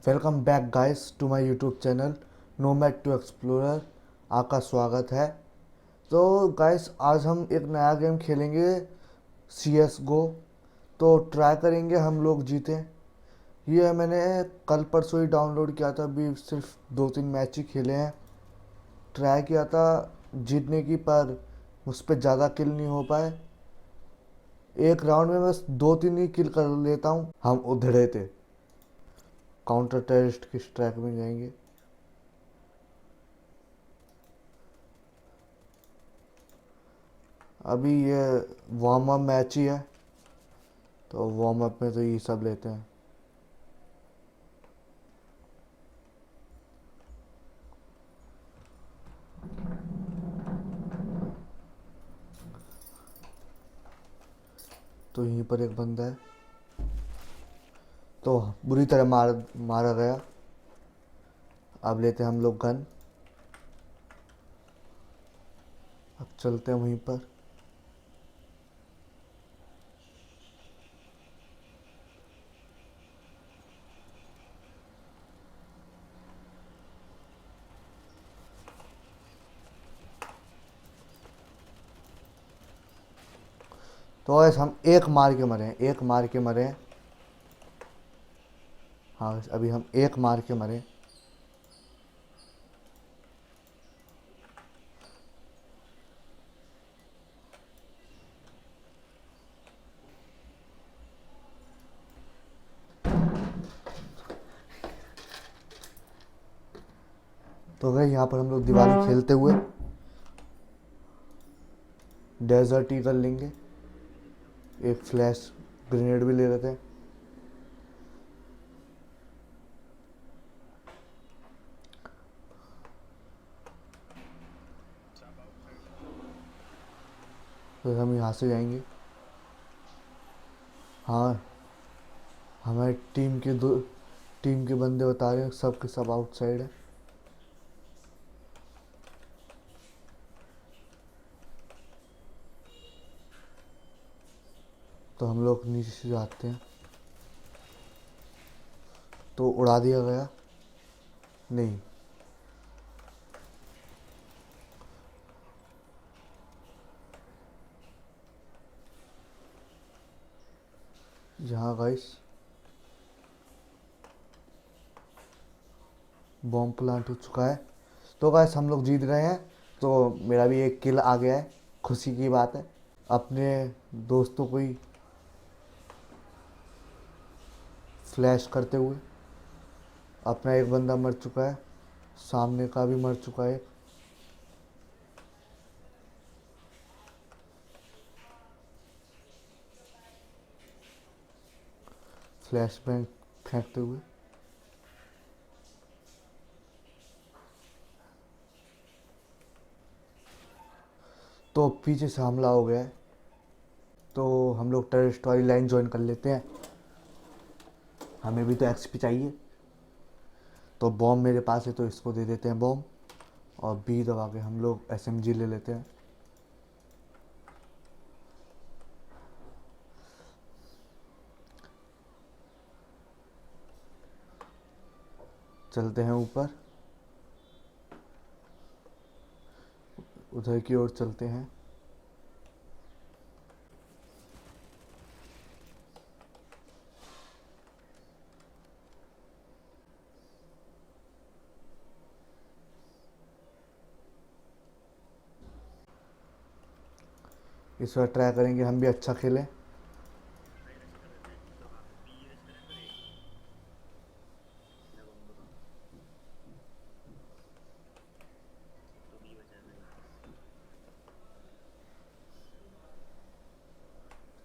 Welcome back guys to my YouTube channel Nomad to Explorer. आपका स्वागत है। तो गाइस आज हम एक नया गेम खेलेंगे CSGO। तो ट्राई करेंगे हम लोग जीतें। ये मैंने कल परसों ही डाउनलोड किया था, अभी सिर्फ 2-3 मैच ही खेले हैं। ट्राई किया था जीतने की, पर उस पर ज़्यादा किल नहीं हो पाए। एक राउंड में बस 2-3 ही किल कर लेता हूँ। हम उधड़े थे, काउंटर टेररिस्ट की स्ट्राइक में जाएंगे। अभी ये वार्म अप मैच ही है, तो वार्म अप में तो ये सब लेते हैं। तो यहीं पर एक बंदा है, तो बुरी तरह मारा गया। अब लेते हैं हम लोग गन। अब चलते हैं वहीं पर। तो ऐसे हम एक मार के मरे हैं, एक मार के मरे हैं। हाँ अभी हम एक मार के मरे। तो गए यहाँ पर हम लोग दिवाली खेलते हुए डेजर्ट ईगल लेंगे। एक फ्लैश ग्रेनेड भी ले लेते हैं। फिर हम यहाँ से जाएंगे। हाँ हमारी टीम के बंदे बता रहे हैं सब के सब आउटसाइड है। तो हम लोग नीचे से जाते हैं। तो उड़ा दिया गया नहीं। यहाँ गाइस बॉम्ब प्लांट हो चुका है। तो गाइस हम लोग जीत गए हैं। तो मेरा भी एक किल आ गया है, खुशी की बात है। अपने दोस्तों को ही फ्लैश करते हुए अपना एक बंदा मर चुका है, सामने का भी मर चुका है। फ्लैश बैंग फेंकते हुए। तो पीछे से हमला हो गया है, तो हम लोग टेररिस्ट वाली लाइन ज्वाइन कर लेते हैं। हमें भी तो एक्सपी चाहिए। तो बॉम्ब मेरे पास है, तो इसको दे देते हैं बॉम्ब, और बी दबा के हम लोग SMG ले लेते हैं। चलते हैं ऊपर, उधर की ओर चलते हैं। इस बार ट्राई करेंगे हम भी अच्छा खेलें।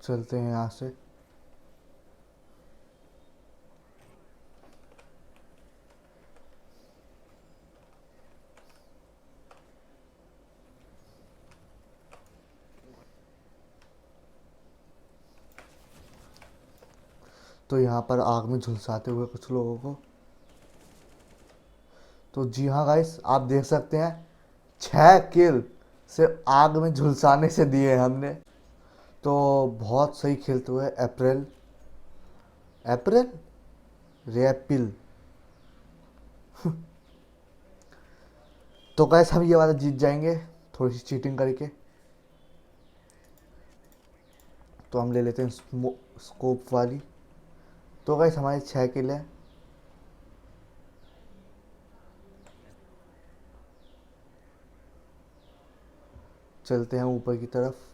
चलते हैं यहाँ से। तो यहाँ पर आग में झुलसाते हुए कुछ लोगों को। तो जी हाँ गाइस, आप देख सकते हैं 6 किल सिर्फ आग में झुलसाने से दिए हमने। तो बहुत सही खेलते हुए। अप्रैल अप्रैल रेपिल तो गैस हम ये वाला जीत जाएंगे थोड़ी सी चीटिंग करके। तो हम ले लेते हैं स्कोप वाली। तो गैस हमारे 6 किल हैं। चलते हैं ऊपर की तरफ।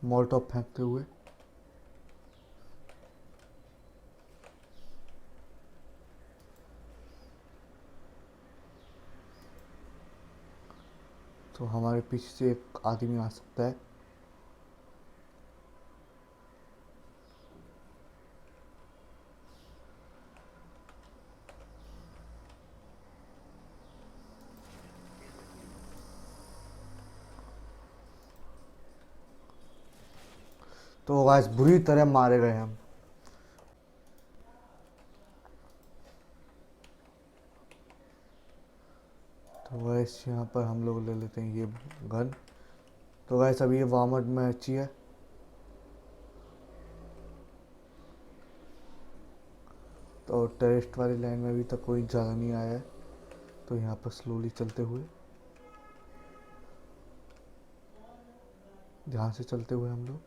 मोलटॉप फेंकते हुए। तो हमारे पीछे से एक आदमी आ सकता है। तो गाइस बुरी तरह मारे गए हम। तो गाइस यहाँ पर हम लोग ले लेते हैं ये गन। तो गाइस अभी ये वार्म अप मैच ही है। तो टेरेस्ट वाली लाइन में अभी तक कोई ज़्यादा नहीं आया है। तो यहाँ पर स्लोली चलते हुए, ध्यान से चलते हुए हम लोग।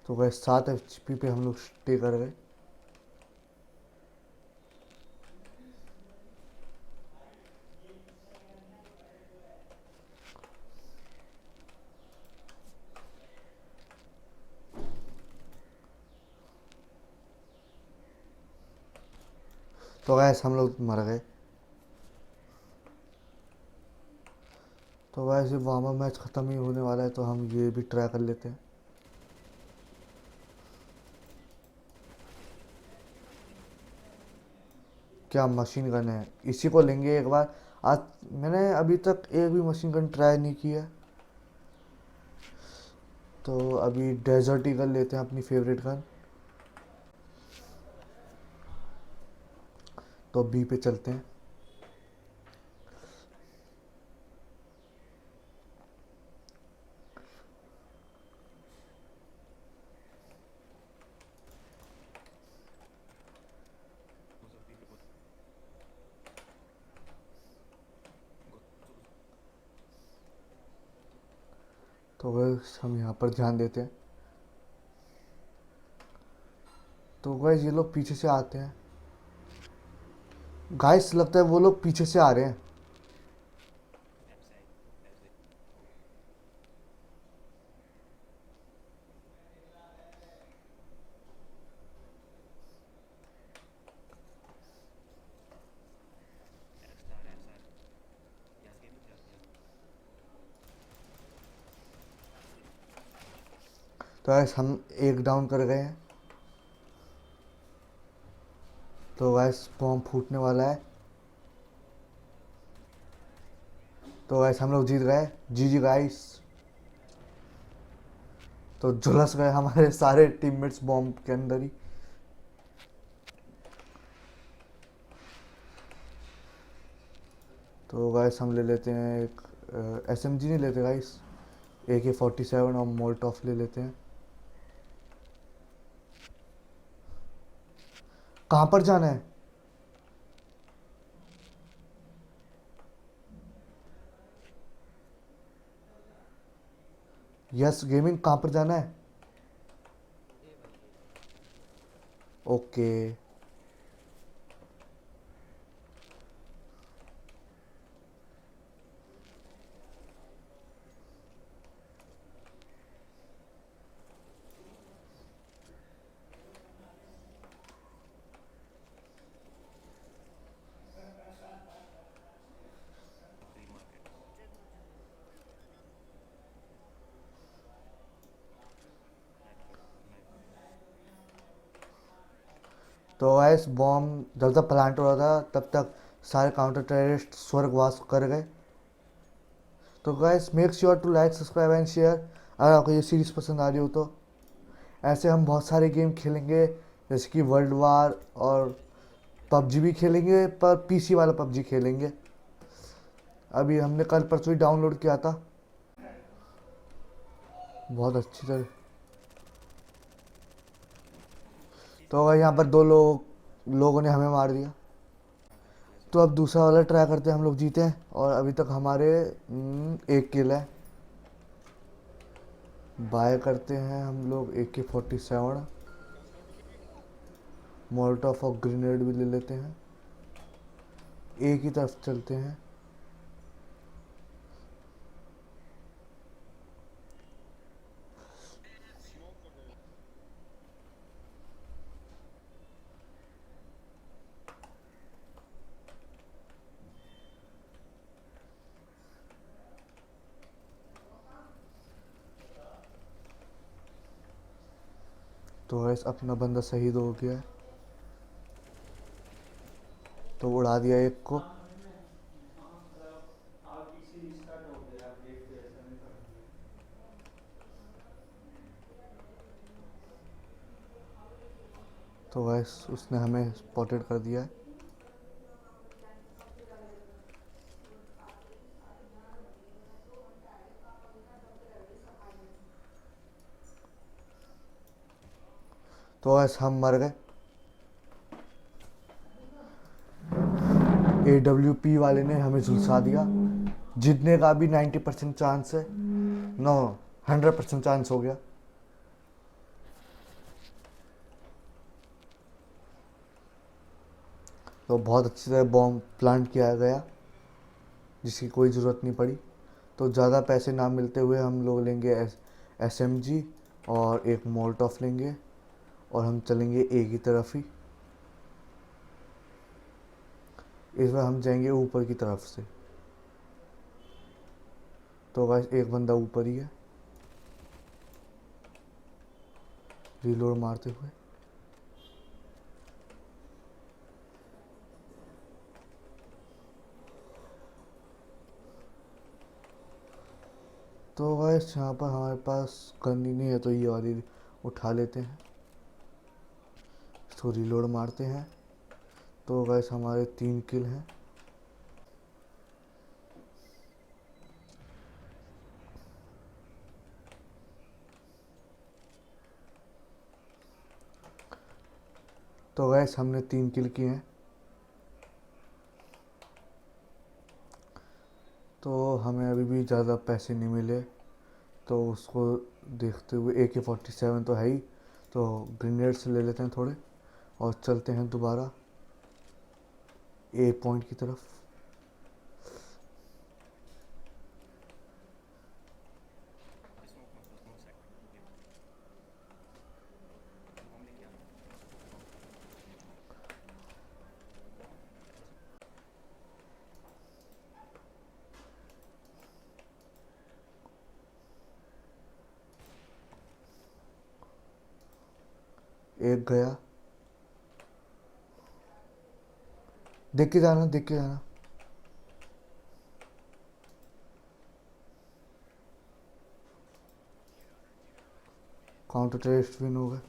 तो गाइस 7 HP पे हम लोग स्टे कर गए। तो गैस हम लोग मर गए। तो वैसे वार्म अप मैच ख़त्म ही होने वाला है, तो हम ये भी ट्राई कर लेते हैं। क्या मशीन गन है, इसी को लेंगे एक बार। आज मैंने अभी तक एक भी मशीन गन ट्राई नहीं किया। तो अभी डेजर्ट ईगल लेते हैं अपनी फेवरेट गन। तो बी पे चलते हैं। तो गैस हम यहाँ पर ध्यान देते हैं। तो गैस ये लोग पीछे से आते हैं। गाइस लगता है वो लोग पीछे से आ रहे हैं। तो गैस हम एक डाउन कर गए हैं। तो गैस बॉम्ब फूटने वाला है। तो गैस हम लोग जीत गए। जी जी गाइस। तो झुलस गए हमारे सारे टीममेट्स बॉम्ब के अंदर ही। तो गाइस हम ले लेते हैं एक SMG नहीं लेते गाइस, AK-47 और मोल्टॉफ ले लेते हैं। कहाँ पर जाना है? यस गेमिंग, कहाँ पर जाना है? ओके। तो गाइस बॉम्ब जब तक प्लांट हो रहा था तब तक सारे काउंटर टेररिस्ट स्वर्गवास कर गए। तो guys make sure to like subscribe and share अगर आपको ये सीरीज़ पसंद आ रही हो तो। ऐसे हम बहुत सारे गेम खेलेंगे जैसे कि वर्ल्ड वार और पबजी भी खेलेंगे, पर पीसी वाला पबजी खेलेंगे। अभी हमने कल परसों ही डाउनलोड किया था, बहुत अच्छी तरह। तो अगर यहाँ पर लोगों ने हमें मार दिया, तो अब दूसरा वाला ट्राई करते हैं। हम लोग जीते हैं और अभी तक हमारे एक किल है। बाय करते हैं हम लोग AK-47, मोल्टोफ और ग्रेनेड भी ले लेते हैं। एक ही तरफ चलते हैं। तो गैस अपना बंदा शहीद हो गया है, तो उड़ा दिया एक को। तो गैस उसने हमें स्पॉटेड कर दिया है। तो गैस हम मर गए। AWP वाले ने हमें झुलसा दिया। जीतने का भी 90% चांस है, नो 100% चांस हो गया। तो बहुत अच्छी तरह बॉम्ब प्लांट किया गया जिसकी कोई ज़रूरत नहीं पड़ी। तो ज़्यादा पैसे ना मिलते हुए हम लोग लेंगे SMG और एक मोल्टॉफ लेंगे और हम चलेंगे एक ही तरफ ही। इस बार हम जाएंगे ऊपर की तरफ से। तो गाइस एक बंदा ऊपर ही है, रिलोड मारते हुए। तो गाइस यहाँ पर हमारे पास गन ही नहीं है, तो ये वाली उठा लेते हैं, इसको रिलोड मारते हैं। तो गाइस हमारे 3 किल हैं। तो गाइस हमने 3 किल किए हैं। तो हमें अभी भी ज़्यादा पैसे नहीं मिले, तो उसको देखते हुए AK-47 तो है ही, तो ग्रेनेड्स ले लेते हैं थोड़े और चलते हैं दोबारा A पॉइंट की तरफ। एक गया, देख के जाना, देख के जाना। काउंटर टेररिस्ट विन हो गए।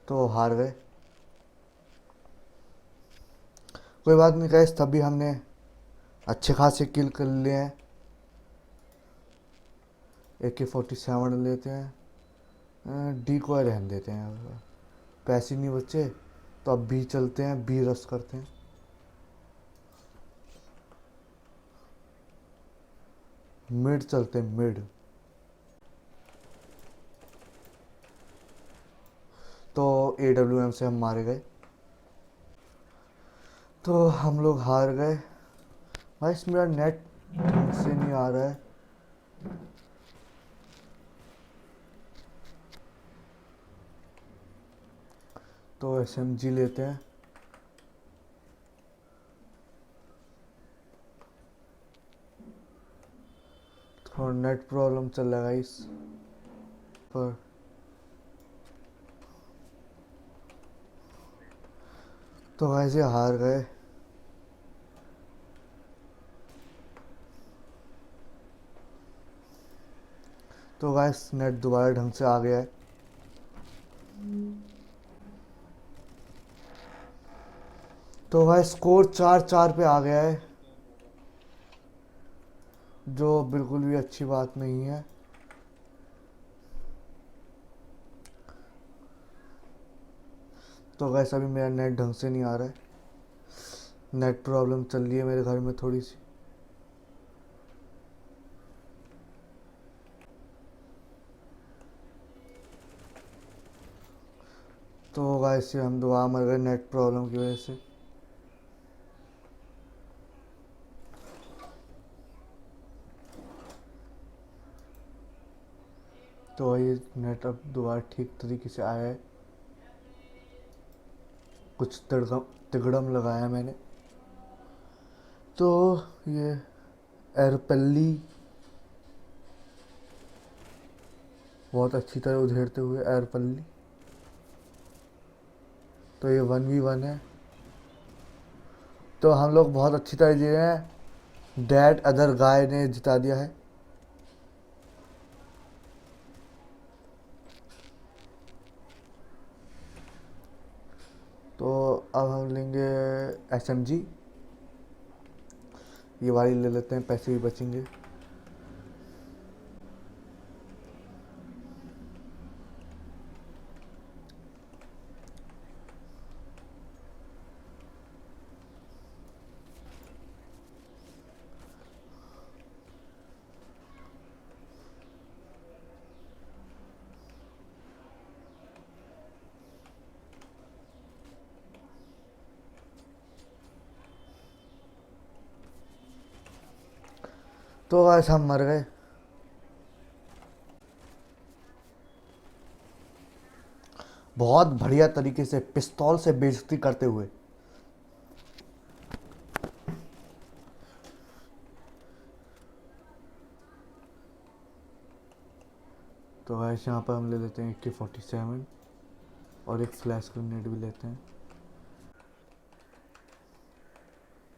तो हार गए, कोई बात नहीं गाइस, तभी हमने अच्छे खासे किल कर लिए हैं। AK-47 लेते हैं, डी को रहने देते हैं, पैसे नहीं बचे। तो अब बी चलते हैं, बी रश करते हैं। मिड चलते हैं, मिड। तो AWM से हम मारे गए, तो हम लोग हार गए। भाई मेरा नेट ढंग से नहीं आ रहा है। तो SMG लेते हैं। थोड़ा नेट प्रॉब्लम चल रहा है गाइस। पर। तो वैसे हार गए। तो गाइस नेट दोबारा ढंग से आ गया है। तो गाइस स्कोर 4-4 पे आ गया है, जो बिल्कुल भी अच्छी बात नहीं है। तो गाइस अभी मेरा नेट ढंग से नहीं आ रहा है, नेट प्रॉब्लम चल रही है मेरे घर में थोड़ी सी। तो गाइस हम दोबारा मर गए नेट प्रॉब्लम की वजह से। तो ये नेट अब दोबारा ठीक तरीके से आया है। कुछ तिगड़म तिगड़म लगाया मैंने। तो ये एरपल्ली बहुत अच्छी तरह उधेड़ते हुए एरपल्ली। तो ये 1v1 है। तो हम लोग बहुत अच्छी तरह जीते हैं। डैड अदर गाय ने जिता दिया है। तो अब हम लेंगे SMG। ये वाली ले लेते हैं, पैसे भी बचेंगे। तो गाइस हम मर गए। बहुत बढ़िया तरीके से पिस्तौल से बेइज्जती करते हुए। तो गाइस यहाँ पर हम ले लेते हैं AK-47 और एक फ्लैश ग्रेनेड भी लेते हैं।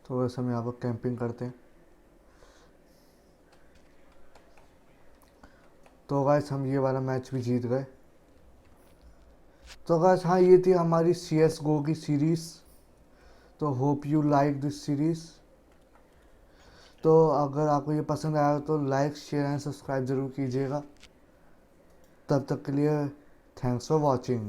तो वैसे हम यहाँ पर कैंपिंग करते हैं। तो गाइस हम ये वाला मैच भी जीत गए। तो गाइस हाँ, ये थी हमारी CSGO की सीरीज़। तो hope you like this series. तो अगर आपको ये पसंद आया तो लाइक शेयर एंड सब्सक्राइब ज़रूर कीजिएगा। तब तक के लिए थैंक्स फॉर वॉचिंग।